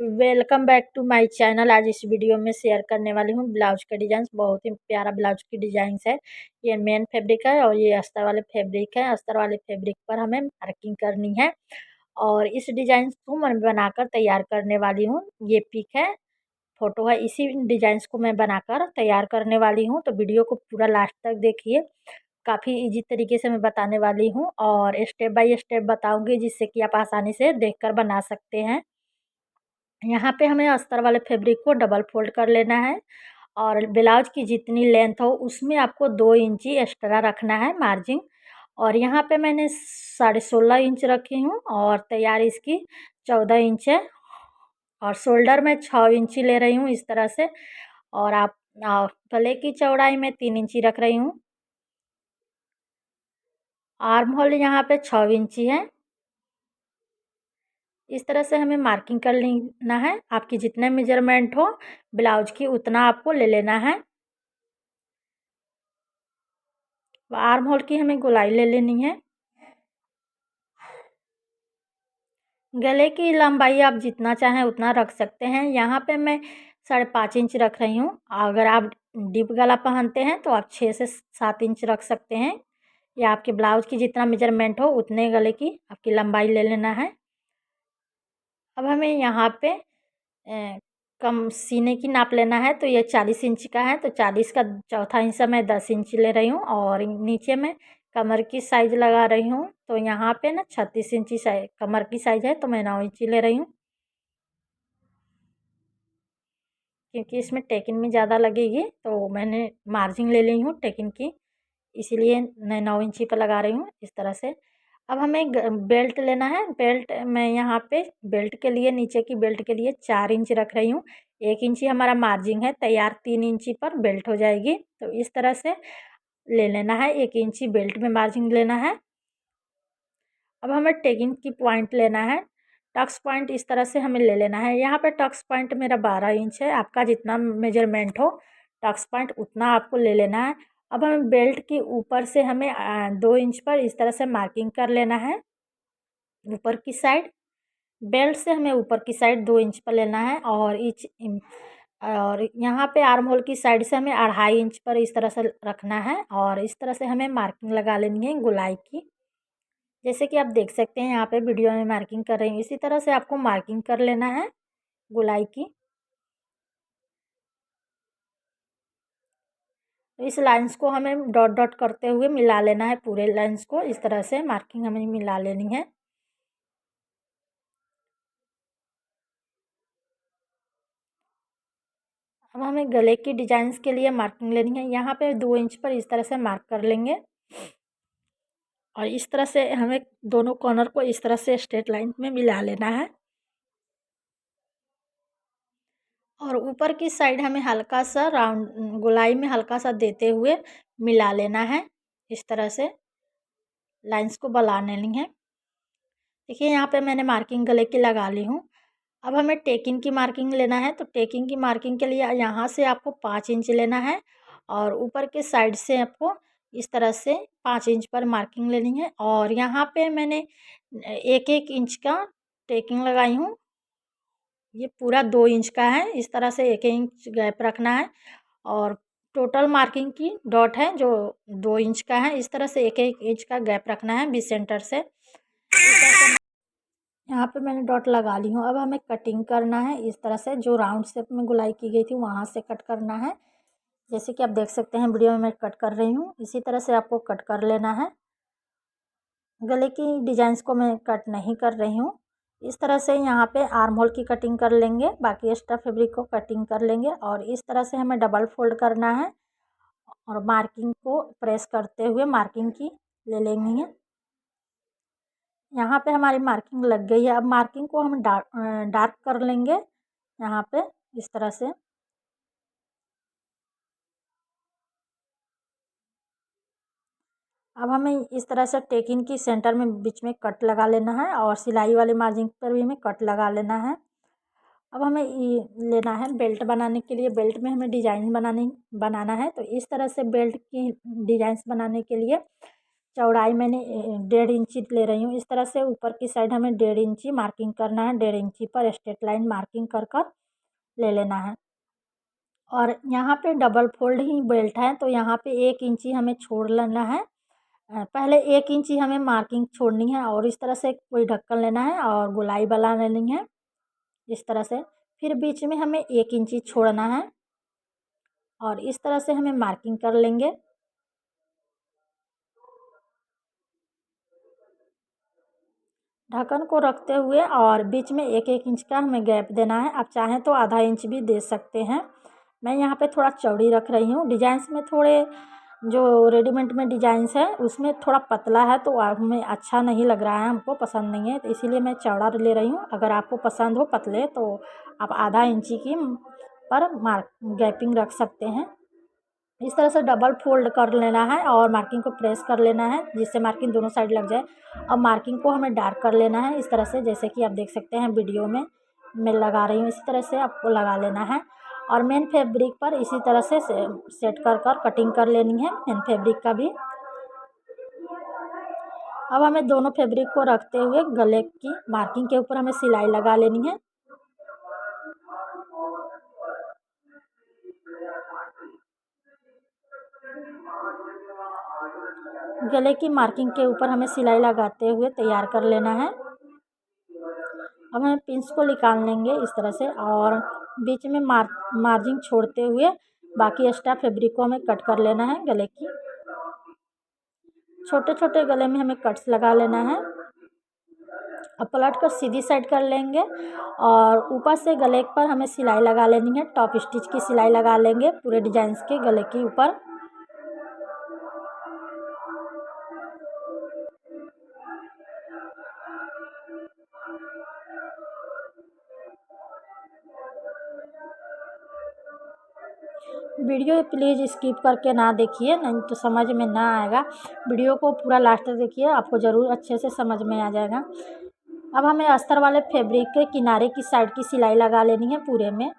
Welcome back to my channel. आज इस video में शेयर करने वाली हूँ ब्लाउज का डिजाइन। बहुत ही प्यारा ब्लाउज की डिजाइन है। ये मेन फैब्रिक है और ये अस्तर वाले फैब्रिक है। अस्तर वाले फैब्रिक पर हमें मार्किंग करनी है और इस डिजाइन को मैं बनाकर तैयार करने वाली हूँ। ये पिक है, फोटो है, इसी डिजाइन को मैं बनाकर तैयार करने वाली हूँ। तो वीडियो को पूरा लास्ट तक देखिए। काफ़ी इजी तरीके से मैं बताने वाली हूँ और स्टेप बाय स्टेप बताऊंगी, जिससे कि आप आसानी से देखकर बना सकते हैं। यहाँ पे हमें अस्तर वाले फैब्रिक को डबल फोल्ड कर लेना है और ब्लाउज की जितनी लेंथ हो उसमें आपको 2 इंची एक्स्ट्रा रखना है मार्जिन। और यहाँ पे मैंने 16.5 इंच रखी हूँ और तैयार इसकी 14 इंच है। और शोल्डर में 6 इंची ले रही हूँ इस तरह से। और आप गले की चौड़ाई में 3 इंची रख रही हूँ। आर्म होल यहाँ पे 6 इंची है। इस तरह से हमें मार्किंग कर लेना है। आपकी जितने मेजरमेंट हो ब्लाउज की उतना आपको ले लेना है। आर्म होल की हमें गोलाई ले लेनी है। गले की लंबाई आप जितना चाहें उतना रख सकते हैं। यहाँ पे मैं 5.5 इंच रख रही हूँ। अगर आप डीप गला पहनते हैं तो आप 6 से 7 इंच रख सकते हैं। या आपके ब्लाउज की जितना मेजरमेंट हो उतने गले की आपकी लंबाई ले लेना है। अब हमें यहाँ पे कम सीने की नाप लेना है। तो ये 40 इंच का है, तो 40 का चौथा हिस्सा मैं 10 इंच ले रही हूँ। और नीचे में कमर की साइज लगा रही हूँ। तो यहाँ पे ना 36 इंची कमर की साइज है, तो मैं 9 इंची ले रही हूँ, क्योंकि इसमें टेकिन में ज़्यादा लगेगी। तो मैंने मार्जिन ले ली हूँ टेकिन की, इसीलिए मैं 9 इंची पर लगा रही हूँ इस तरह से। अब हमें बेल्ट लेना है। बेल्ट मैं यहाँ पे बेल्ट के लिए, नीचे की बेल्ट के लिए 4 इंच रख रही हूँ। 1 इंची हमारा मार्जिन है, तैयार 3 इंची पर बेल्ट हो जाएगी। तो इस तरह से ले लेना है। 1 इंची बेल्ट में मार्जिन लेना है। अब हमें टेगिंग की पॉइंट लेना है। टक्स पॉइंट इस तरह से हमें ले लेना है। यहाँ पे टक्स पॉइंट मेरा 12 इंच है। आपका जितना मेजरमेंट हो टक्स पॉइंट उतना आपको ले लेना है। अब हमें बेल्ट के ऊपर से हमें 2 इंच पर इस तरह से मार्किंग कर लेना है। ऊपर की साइड बेल्ट से हमें ऊपर की साइड 2 इंच पर लेना है। और यहाँ पे आर्म होल की साइड से हमें 2.5 इंच पर इस तरह से रखना है। और इस तरह से हमें मार्किंग लगा लेनी है गोलाई की। जैसे कि आप देख सकते हैं यहाँ पे वीडियो में मार्किंग कर रही हूँ, इसी तरह से आपको मार्किंग कर लेना है गोलाई की। तो इस लाइंस को हमें डॉट डॉट करते हुए मिला लेना है। पूरे लाइंस को इस तरह से मार्किंग हमें मिला लेनी है। अब हमें गले की डिजाइंस के लिए मार्किंग लेनी है। यहाँ पे 2 इंच पर इस तरह से मार्क कर लेंगे और इस तरह से हमें दोनों कॉर्नर को इस तरह से स्ट्रेट लाइन में मिला लेना है। और ऊपर की साइड हमें हल्का सा राउंड गोलाई में हल्का सा देते हुए मिला लेना है। इस तरह से लाइंस को बना लेनी है। देखिए यहाँ पे मैंने मार्किंग गले की लगा ली हूँ। अब हमें टेकिंग की मार्किंग लेना है। तो टेकिंग की मार्किंग के लिए यहाँ से आपको 5 इंच लेना है और ऊपर के साइड से आपको इस तरह से 5 इंच पर मार्किंग लेनी है। और यहाँ पे मैंने 1-1 इंच का टेकिंग लगाई हूँ। ये पूरा 2 इंच का है। इस तरह से 1 इंच गैप रखना है। और टोटल मार्किंग की डॉट है जो 2 इंच का है। इस तरह से 1-1 इंच का गैप रखना है बीच सेंटर से। यहाँ पे मैंने डॉट लगा ली हूँ। अब हमें कटिंग करना है इस तरह से, जो राउंड शेप में गोलाई की गई थी वहाँ से कट करना है। जैसे कि आप देख सकते हैं वीडियो में मैं कट कर रही हूँ, इसी तरह से आपको कट कर लेना है। गले की डिजाइंस को मैं कट नहीं कर रही हूँ। इस तरह से यहाँ पे आर्म होल की कटिंग कर लेंगे, बाकी एक्स्ट्रा फैब्रिक को कटिंग कर लेंगे। और इस तरह से हमें डबल फोल्ड करना है और मार्किंग को प्रेस करते हुए मार्किंग की ले लेंगे। यहाँ पे हमारी मार्किंग लग गई है। अब मार्किंग को हम डार्क कर लेंगे यहाँ पे इस तरह से। अब हमें इस तरह से टेकिंग की सेंटर में बीच में कट लगा लेना है और सिलाई वाले मार्जिन पर भी हमें कट लगा लेना है। अब हमें ये लेना है बेल्ट बनाने के लिए। बेल्ट में हमें डिजाइन बनाना है। तो इस तरह से बेल्ट की डिजाइंस बनाने के लिए चौड़ाई मैंने 1.5 इंची ले रही हूँ। इस तरह से ऊपर की साइड हमें 1.5 इंची मार्किंग करना है। 1.5 इंची पर स्ट्रेट लाइन मार्किंग कर ले लेना है। और यहाँ पे डबल फोल्ड ही बेल्ट है, तो यहाँ पे 1 इंची हमें छोड़ लेना है। पहले 1 इंची हमें मार्किंग छोड़नी है और इस तरह से कोई ढक्कन लेना है और गोलाई बना लेनी है इस तरह से। फिर बीच में हमें 1 इंची छोड़ना है और इस तरह से हमें मार्किंग कर लेंगे। ढक्कन को रखते हुए और बीच में 1-1 इंच का हमें गैप देना है। आप चाहें तो आधा इंच भी दे सकते हैं। मैं यहाँ पे थोड़ा चौड़ी रख रही हूँ। डिजाइंस में थोड़े जो रेडीमेड में डिजाइंस है उसमें थोड़ा पतला है, तो हमें अच्छा नहीं लग रहा है, हमको पसंद नहीं है, तो इसीलिए मैं चौड़ा ले रही हूँ। अगर आपको पसंद हो पतले तो आप आधा इंची की पर मार्क गैपिंग रख सकते हैं। इस तरह से डबल फोल्ड कर लेना है और मार्किंग को प्रेस कर लेना है जिससे मार्किंग दोनों साइड लग जाए। और मार्किंग को हमें डार्क कर लेना है इस तरह से, जैसे कि आप देख सकते हैं वीडियो में मैं लगा रही हूँ। इसी तरह से आपको लगा लेना है और मेन फैब्रिक पर इसी तरह से सेट कर कटिंग कर लेनी है मेन फैब्रिक का भी। अब हमें दोनों फैब्रिक को रखते हुए गले की मार्किंग के ऊपर हमें सिलाई लगा लेनी है। गले की मार्किंग के ऊपर हमें सिलाई लगाते हुए तैयार कर लेना है। अब हमें पिंस को निकाल लेंगे इस तरह से और बीच में मार्जिन छोड़ते हुए बाकी एक्स्ट्रा फैब्रिक को हमें कट कर लेना है। गले की छोटे छोटे गले में हमें कट्स लगा लेना है। अब पलट कर सीधी साइड कर लेंगे और ऊपर से गले पर हमें सिलाई लगा लेनी है। टॉप स्टिच की सिलाई लगा लेंगे पूरे डिजाइंस के गले के ऊपर। वीडियो प्लीज़ स्किप करके ना देखिए, नहीं तो समझ में ना आएगा। वीडियो को पूरा लास्ट तक देखिए, आपको ज़रूर अच्छे से समझ में आ जाएगा। अब हमें अस्तर वाले फैब्रिक के किनारे की साइड की सिलाई लगा लेनी है पूरे में।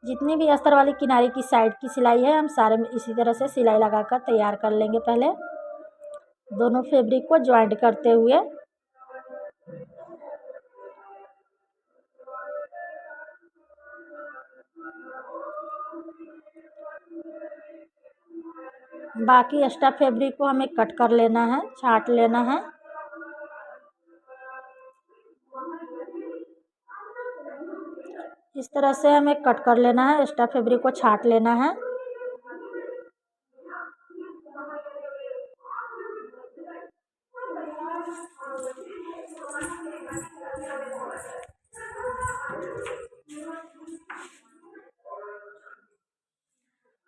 जितनी भी अस्तर वाली किनारे की साइड की सिलाई है हम सारे में इसी तरह से सिलाई लगाकर तैयार कर लेंगे। पहले दोनों फैब्रिक को ज्वाइंट करते हुए बाकी एक्स्ट्रा फैब्रिक को हमें कट कर लेना है, छांट लेना है। इस तरह से हमें कट कर लेना है, एक्स्ट्रा फैब्रिक को छांट लेना है।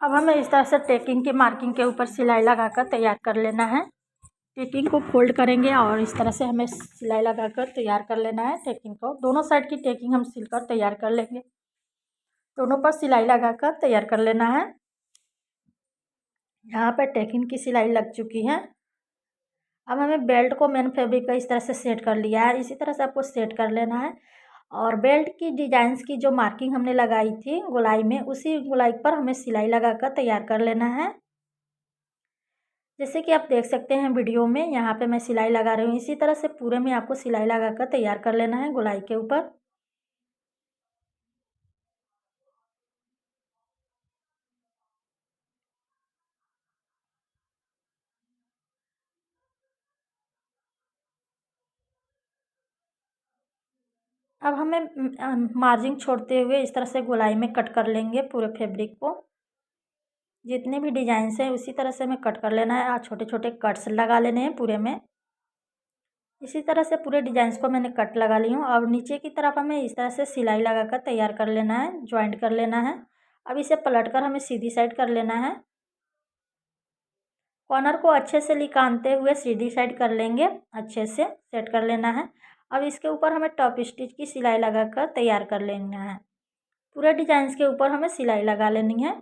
अब हमें इस तरह से टेकिंग की मार्किंग के ऊपर सिलाई लगाकर तैयार कर लेना है। टेकिंग को फोल्ड करेंगे और इस तरह से हमें सिलाई लगाकर तैयार कर लेना है। टेकिंग को दोनों साइड की टेकिंग हम सिलकर तैयार कर लेंगे। दोनों पर सिलाई लगाकर तैयार कर लेना है। यहाँ पर टेकिंग की सिलाई लग चुकी है। अब हमें बेल्ट को मेन फैब्रिक का इस तरह से सेट कर लिया है। इसी तरह से आपको सेट कर लेना है और बेल्ट की डिजाइंस की जो मार्किंग हमने लगाई थी गोलाई में, उसी गोलाई पर हमें सिलाई लगाकर तैयार कर लेना है। जैसे कि आप देख सकते हैं वीडियो में, यहाँ पे मैं सिलाई लगा रही हूँ। इसी तरह से पूरे में आपको सिलाई लगाकर तैयार कर लेना है गोलाई के ऊपर। अब हमें मार्जिन छोड़ते हुए इस तरह से गोलाई में कट कर लेंगे पूरे फैब्रिक को। जितने भी डिजाइंस हैं उसी तरह से हमें कट कर लेना है और छोटे छोटे कट्स लगा लेने हैं पूरे में। इसी तरह से पूरे डिजाइंस को मैंने कट लगा ली हूँ। अब नीचे की तरफ हमें इस तरह से सिलाई लगाकर तैयार कर लेना है, ज्वाइंट कर लेना है। अब इसे पलटकर हमें सीधी साइड कर लेना है। कॉर्नर को अच्छे से निकालते हुए सीधी साइड कर लेंगे, अच्छे से सेट कर लेना है। अब इसके ऊपर हमें टॉप स्टिच की सिलाई लगाकर तैयार कर लेना है। पूरे डिजाइंस के ऊपर हमें सिलाई लगा लेनी है।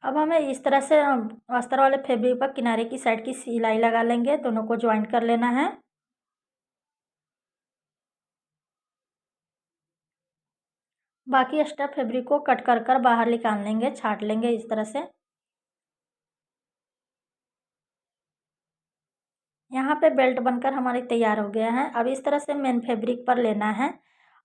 अब हमें इस तरह से अस्तर वाले फैब्रिक पर किनारे की साइड की सिलाई लगा लेंगे, दोनों को ज्वाइंट कर लेना है। बाकी एक्स्ट्रा फैब्रिक को कट कर कर बाहर निकाल लेंगे, छाट लेंगे इस तरह से। यहाँ पे बेल्ट बनकर हमारी तैयार हो गया है। अब इस तरह से मेन फैब्रिक पर लेना है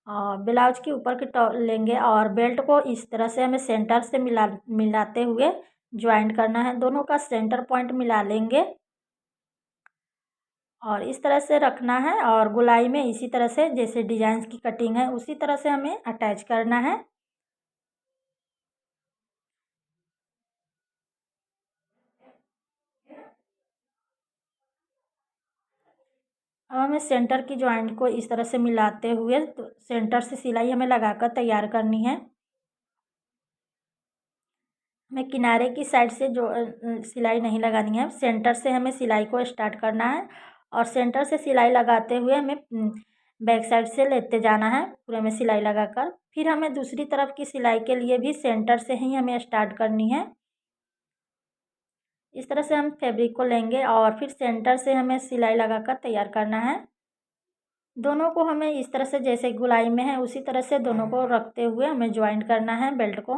और ब्लाउज के ऊपर की टॉप लेंगे और बेल्ट को इस तरह से हमें सेंटर से मिलाते हुए ज्वाइंट करना है। दोनों का सेंटर पॉइंट मिला लेंगे और इस तरह से रखना है और गोलाई में इसी तरह से जैसे डिजाइन की कटिंग है उसी तरह से हमें अटैच करना है। अब हमें सेंटर की जॉइंट को इस तरह से मिलाते हुए तो सेंटर से सिलाई हमें लगाकर तैयार करनी है। हमें किनारे की साइड से जो सिलाई नहीं लगानी है, सेंटर से हमें सिलाई को स्टार्ट करना है और सेंटर से सिलाई लगाते हुए हमें बैक साइड से लेते जाना है पूरे में सिलाई लगाकर। फिर हमें दूसरी तरफ की सिलाई के लिए भी सेंटर से ही हमें स्टार्ट करनी है। इस तरह से हम फैब्रिक को लेंगे और फिर सेंटर से हमें सिलाई लगाकर तैयार करना है। दोनों को हमें इस तरह से जैसे गोलाई में है उसी तरह से दोनों को रखते हुए हमें ज्वाइंट करना है बेल्ट को।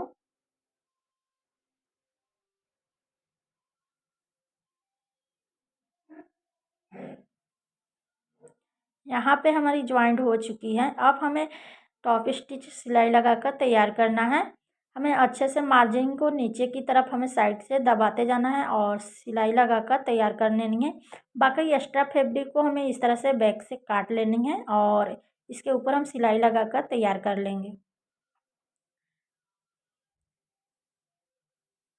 यहाँ पे हमारी ज्वाइंट हो चुकी है। अब हमें टॉप स्टिच सिलाई लगाकर तैयार करना है। हमें अच्छे से मार्जिन को नीचे की तरफ हमें साइड से दबाते जाना है और सिलाई लगाकर तैयार कर लेनी है। बाकी एक्स्ट्रा फैब्रिक को हमें इस तरह से बैक से काट लेनी है और इसके ऊपर हम सिलाई लगाकर तैयार कर लेंगे।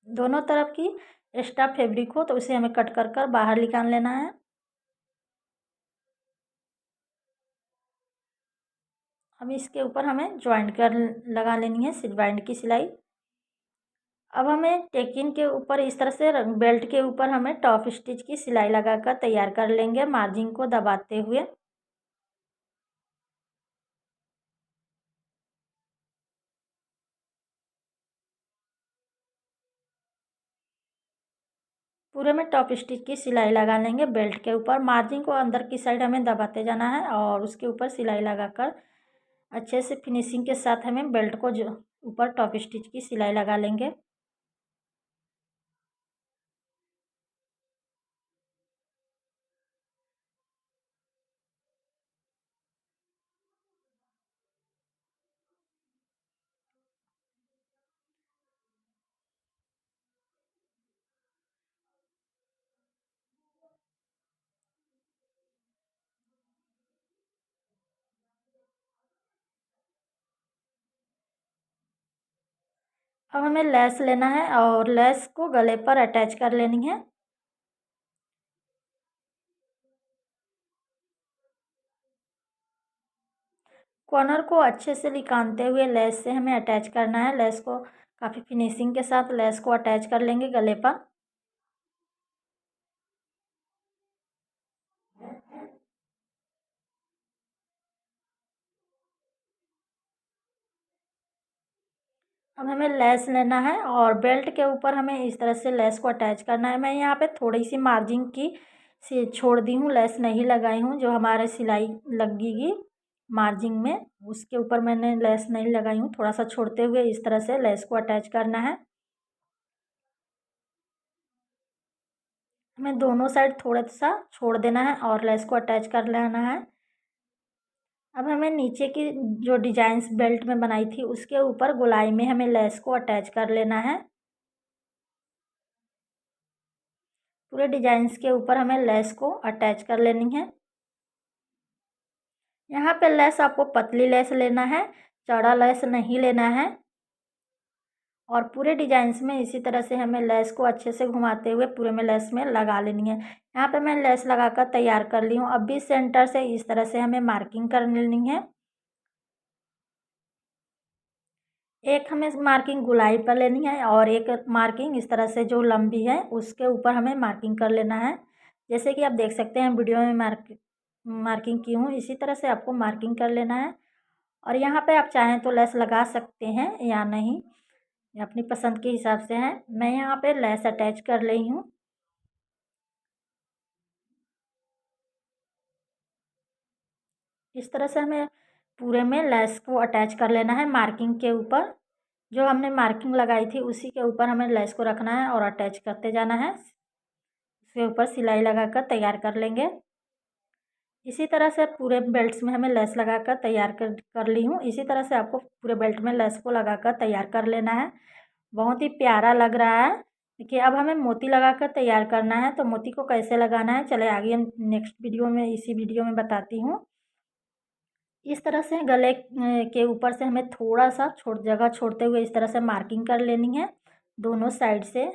दोनों तरफ की एक्स्ट्रा फैब्रिक हो तो उसे हमें कट कर कर बाहर निकाल लेना है। अब इसके ऊपर हमें ज्वाइंट कर लगा लेनी है ज्वाइंट की सिलाई। अब हमें टेकिन के ऊपर इस तरह से बेल्ट के ऊपर हमें टॉप स्टिच की सिलाई लगाकर तैयार कर लेंगे मार्जिन को दबाते हुए। पूरे में टॉप स्टिच की सिलाई लगा लेंगे बेल्ट के ऊपर। मार्जिन को अंदर की साइड हमें दबाते जाना है और उसके ऊपर सिलाई लगाकर अच्छे से फिनिशिंग के साथ हमें बेल्ट को जो ऊपर टॉप स्टिच की सिलाई लगा लेंगे। अब हमें लेस लेना है और लेस को गले पर अटैच कर लेनी है। कॉर्नर को अच्छे से निकालते हुए लेस से हमें अटैच करना है। लेस को काफ़ी फिनिशिंग के साथ लेस को अटैच कर लेंगे गले पर। अब हमें लेस लेना है और बेल्ट के ऊपर हमें इस तरह से लेस को अटैच करना है। मैं यहाँ पे थोड़ी सी मार्जिन की से छोड़ दी हूँ, लेस नहीं लगाई हूँ। जो हमारे सिलाई लगेगी मार्जिन में उसके ऊपर मैंने लेस नहीं लगाई हूँ। थोड़ा सा छोड़ते हुए इस तरह से लेस को अटैच करना है। हमें दोनों साइड थोड़ा सा छोड़ देना है और लेस को अटैच कर लेना है। अब हमें नीचे की जो डिजाइन्स बेल्ट में बनाई थी उसके ऊपर गोलाई में हमें लेस को अटैच कर लेना है। पूरे डिजाइन्स के ऊपर हमें लेस को अटैच कर लेनी है। यहाँ पे लेस आपको पतली लेस लेना है, चौड़ा लेस नहीं लेना है। और पूरे डिजाइन्स में इसी तरह से हमें लेस को अच्छे से घुमाते हुए पूरे में लेस में लगा लेनी है। यहाँ पे मैं लेस लगाकर तैयार कर ली हूँ। अब भी सेंटर से इस तरह से हमें मार्किंग कर लेनी है। एक हमें मार्किंग गोलाई पर लेनी है और एक मार्किंग इस तरह से जो लंबी है उसके ऊपर हमें मार्किंग कर लेना है। जैसे कि आप देख सकते हैं वीडियो में मार्किंग की हूँ, इसी तरह से आपको मार्किंग कर लेना है। और यहाँ पे आप चाहें तो लेस लगा सकते हैं या नहीं। ये अपनी पसंद के हिसाब से है। मैं यहाँ पे लेस अटैच कर रही हूँ। इस तरह से हमें पूरे में लेस को अटैच कर लेना है मार्किंग के ऊपर। जो हमने मार्किंग लगाई थी उसी के ऊपर हमें लेस को रखना है और अटैच करते जाना है। उसके ऊपर सिलाई लगाकर तैयार कर लेंगे। इसी तरह से पूरे बेल्ट्स में हमें लेस लगाकर तैयार कर ली हूँ। इसी तरह से आपको पूरे बेल्ट में लेस को लगाकर तैयार कर लेना है। बहुत ही प्यारा लग रहा है। देखिए अब हमें मोती लगाकर तैयार करना है। तो मोती को कैसे लगाना है चले आगे हम नेक्स्ट वीडियो में इसी वीडियो में बताती हूँ। इस तरह से गले के ऊपर से हमें थोड़ा सा जगह छोड़ते हुए इस तरह से मार्किंग कर लेनी है दोनों साइड से।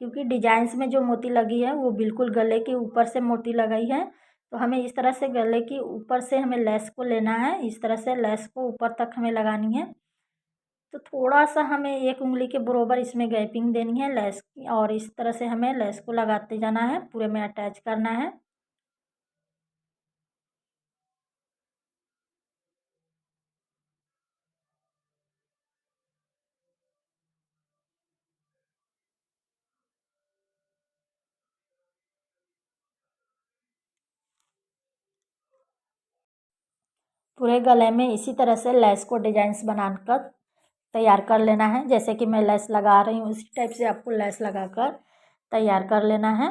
क्योंकि डिजाइंस में जो मोती लगी है वो बिल्कुल गले के ऊपर से मोती लगाई है। तो हमें इस तरह से गले के ऊपर से हमें लेस को लेना है। इस तरह से लेस को ऊपर तक हमें लगानी है। तो थोड़ा सा हमें 1 उंगली के बराबर इसमें गैपिंग देनी है लेस की और इस तरह से हमें लेस को लगाते जाना है, पूरे में अटैच करना है। पूरे गले में इसी तरह से लेस को डिजाइंस बनाकर तैयार कर लेना है। जैसे कि मैं लेस लगा रही हूँ उसी टाइप से आपको लेस लगाकर तैयार कर लेना है।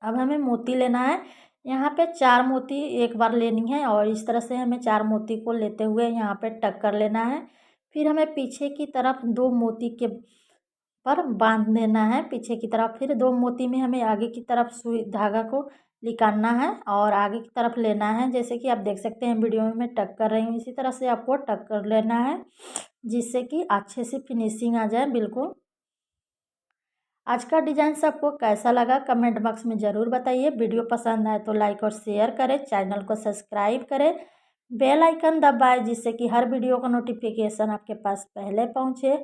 अब हमें मोती लेना है। यहाँ पे 4 मोती एक बार लेनी है और इस तरह से हमें 4 मोती को लेते हुए यहाँ पे टक कर लेना है। फिर हमें पीछे की तरफ 2 मोती के पर बांध देना है पीछे की तरफ। फिर 2 मोती में हमें आगे की तरफ सुई धागा को निकालना है और आगे की तरफ लेना है। जैसे कि आप देख सकते हैं वीडियो में मैं टक कर रही हूँ। इसी तरह से आपको टक कर लेना है जिससे कि अच्छे से फिनिशिंग आ जाए बिल्कुल। आज का डिजाइन आपको कैसा लगा कमेंट बॉक्स में ज़रूर बताइए। वीडियो पसंद आए तो लाइक और शेयर करें, चैनल को सब्सक्राइब करें, बेल आइकन दबाएं जिससे कि हर वीडियो का नोटिफिकेशन आपके पास पहले पहुंचे।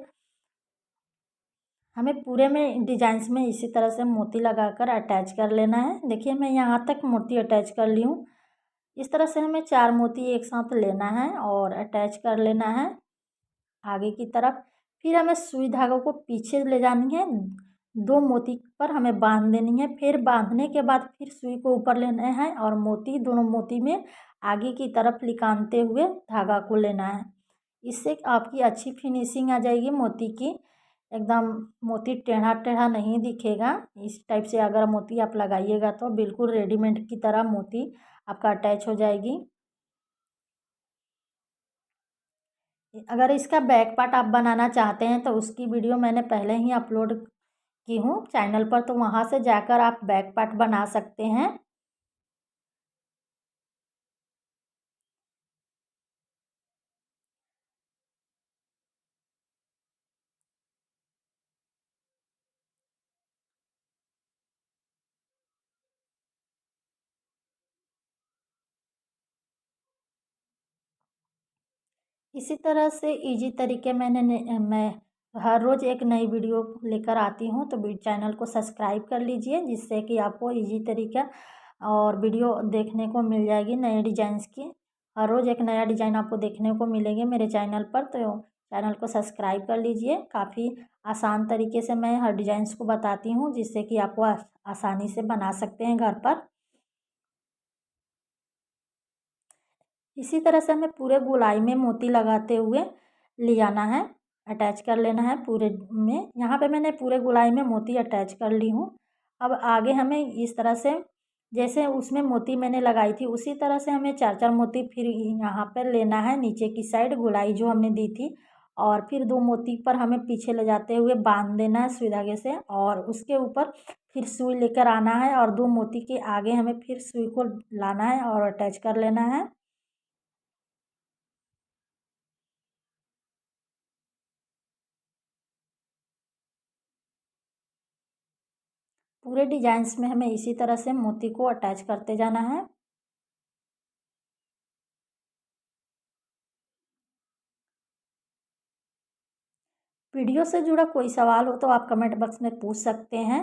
हमें पूरे में डिजाइंस में इसी तरह से मोती लगाकर अटैच कर लेना है। देखिए मैं यहाँ तक मोती अटैच कर ली हूँ। इस तरह से हमें 4 मोती एक साथ लेना है और अटैच कर लेना है आगे की तरफ। फिर हमें सुई धागों को पीछे ले जानी है, 2 मोती पर हमें बांध देनी है। फिर बांधने के बाद फिर सुई को ऊपर लेना है और मोती दोनों मोती में आगे की तरफ लिकानते हुए धागा को लेना है। इससे आपकी अच्छी फिनिशिंग आ जाएगी मोती की। एकदम मोती टेढ़ा टेढ़ा नहीं दिखेगा। इस टाइप से अगर मोती आप लगाइएगा तो बिल्कुल रेडीमेड की तरह मोती आपका अटैच हो जाएगी। अगर इसका बैक पार्ट आप बनाना चाहते हैं तो उसकी वीडियो मैंने पहले ही अपलोड की हूँ चैनल पर, तो वहाँ से जाकर आप बैक पार्ट बना सकते हैं। इसी तरह से इजी तरीके मैं हर रोज़ एक नई वीडियो लेकर आती हूँ। तो चैनल को सब्सक्राइब कर लीजिए जिससे कि आपको इजी तरीका और वीडियो देखने को मिल जाएगी नए डिजाइंस की। हर रोज़ एक नया डिज़ाइन आपको देखने को मिलेंगे मेरे चैनल पर। तो चैनल को सब्सक्राइब कर लीजिए। काफ़ी आसान तरीके से मैं हर डिज़ाइंस को बताती हूँ जिससे कि आपको आसानी से बना सकते हैं घर पर। इसी तरह से हमें पूरे गोलाई में मोती लगाते हुए ले जाना है, अटैच कर लेना है पूरे में। यहाँ पे मैंने पूरे गोलाई में मोती अटैच कर ली हूँ। अब आगे हमें इस तरह से जैसे उसमें मोती मैंने लगाई थी उसी तरह से हमें 4-4 मोती फिर यहाँ पर लेना है नीचे की साइड गोलाई जो हमने दी थी। और फिर 2 मोती पर हमें पीछे ले जाते हुए बांध देना है सुई धागे से और उसके ऊपर फिर सुई लेकर आना है और 2 मोती के आगे हमें फिर सुई को लाना है और अटैच कर लेना है। पूरे डिजाइंस में हमें इसी तरह से मोती को अटैच करते जाना है। वीडियो से जुड़ा कोई सवाल हो तो आप कमेंट बॉक्स में पूछ सकते हैं।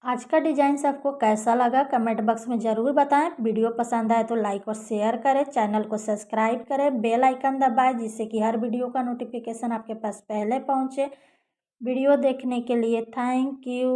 आज का डिज़ाइन से आपको कैसा लगा कमेंट बॉक्स में ज़रूर बताएं। वीडियो पसंद आए तो लाइक और शेयर करें, चैनल को सब्सक्राइब करें, बेल आइकन दबाएं जिससे कि हर वीडियो का नोटिफिकेशन आपके पास पहले पहुंचे। वीडियो देखने के लिए थैंक यू।